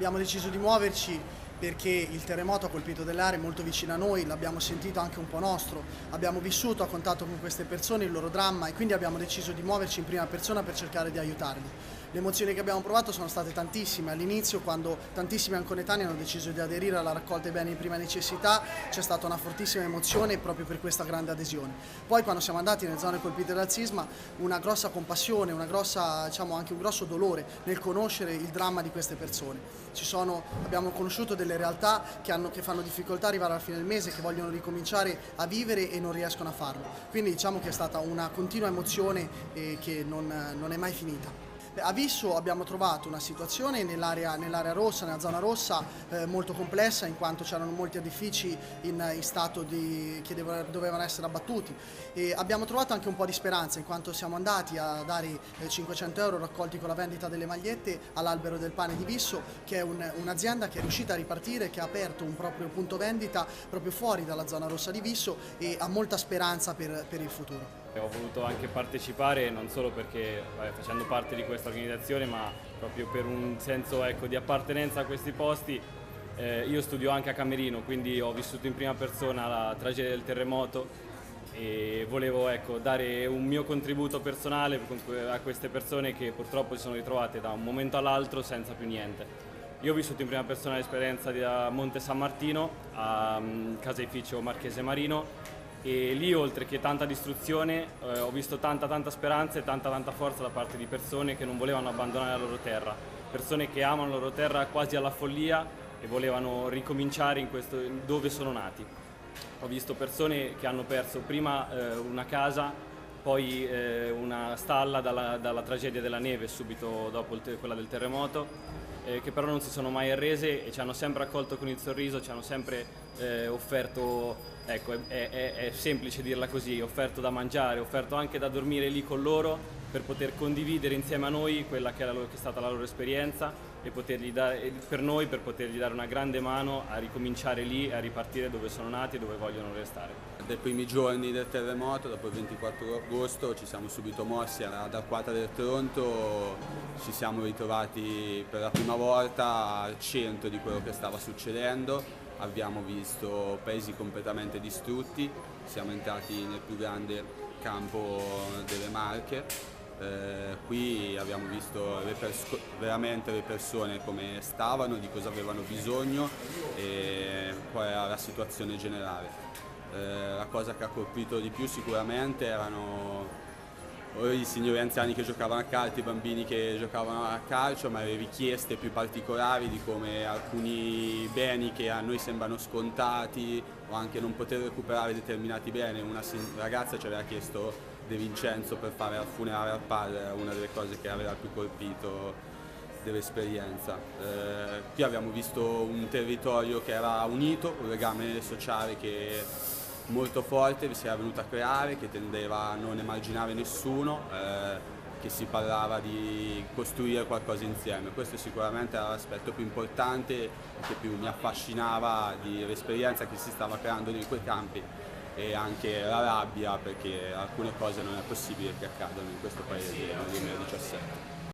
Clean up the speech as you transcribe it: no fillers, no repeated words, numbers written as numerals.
Abbiamo deciso di muoverci perché il terremoto ha colpito delle aree molto vicine a noi, l'abbiamo sentito anche un po' nostro, abbiamo vissuto a contatto con queste persone il loro dramma e quindi abbiamo deciso di muoverci in prima persona per cercare di aiutarli. Le emozioni che abbiamo provato sono state tantissime, all'inizio quando tantissimi anconetani hanno deciso di aderire alla raccolta dei beni di prima necessità c'è stata una fortissima emozione proprio per questa grande adesione. Poi quando siamo andati nelle zone colpite dal sisma una grossa compassione, anche un grosso dolore nel conoscere il dramma di queste persone. Abbiamo conosciuto delle realtà che fanno difficoltà ad arrivare alla fine del mese, che vogliono ricominciare a vivere e non riescono a farlo. Quindi diciamo che è stata una continua emozione che non è mai finita. A Visso abbiamo trovato una situazione nell'area rossa, nella zona rossa, molto complessa in quanto c'erano molti edifici in stato che dovevano essere abbattuti e abbiamo trovato anche un po' di speranza in quanto siamo andati a dare 500 euro raccolti con la vendita delle magliette all'Albero del Pane di Visso, che è un'azienda che è riuscita a ripartire, che ha aperto un proprio punto vendita proprio fuori dalla zona rossa di Visso e ha molta speranza per il futuro. Ho voluto anche partecipare non solo perché facendo parte di questa organizzazione, ma proprio per un senso di appartenenza a questi posti. Io studio anche a Camerino, quindi ho vissuto in prima persona la tragedia del terremoto e volevo dare un mio contributo personale a queste persone che purtroppo si sono ritrovate da un momento all'altro senza più niente. Io ho vissuto in prima persona l'esperienza di Monte San Martino, a caseificio Marchese Marino, e lì oltre che tanta distruzione ho visto tanta speranza e tanta forza da parte di persone che non volevano abbandonare la loro terra, persone che amano la loro terra quasi alla follia e volevano ricominciare dove sono nati. Ho visto persone che hanno perso prima una casa, poi una stalla dalla tragedia della neve subito dopo quella del terremoto, che però non si sono mai arrese e ci hanno sempre accolto con il sorriso, ci hanno sempre offerto, è semplice dirla così, offerto da mangiare, offerto anche da dormire lì con loro per poter condividere insieme a noi quella che è stata la loro esperienza e per potergli dare una grande mano a ricominciare lì, a ripartire dove sono nati e dove vogliono restare. Dai primi giorni del terremoto, dopo il 24 agosto, ci siamo subito mossi ad Arquata del Tronto, ci siamo ritrovati per la prima volta al centro di quello che stava succedendo, abbiamo visto paesi completamente distrutti, siamo entrati nel più grande campo delle Marche. Qui abbiamo visto veramente le persone come stavano, di cosa avevano bisogno e qual era la situazione generale. La cosa che ha colpito di più sicuramente erano i signori anziani che giocavano a calcio, i bambini che giocavano a calcio, ma le richieste più particolari di come alcuni beni che a noi sembrano scontati o anche non poter recuperare determinati beni. Una ragazza ci aveva chiesto De Vincenzo per fare al funerale al padre, era una delle cose che aveva più colpito dell'esperienza. Qui abbiamo visto un territorio che era unito, un legame sociale che molto forte si era venuto a creare, che tendeva a non emarginare nessuno, che si parlava di costruire qualcosa insieme. Questo sicuramente era l'aspetto più importante che più mi affascinava dell'esperienza che si stava creando in quei campi e anche la rabbia perché alcune cose non è possibile che accadano in questo paese nel 2017.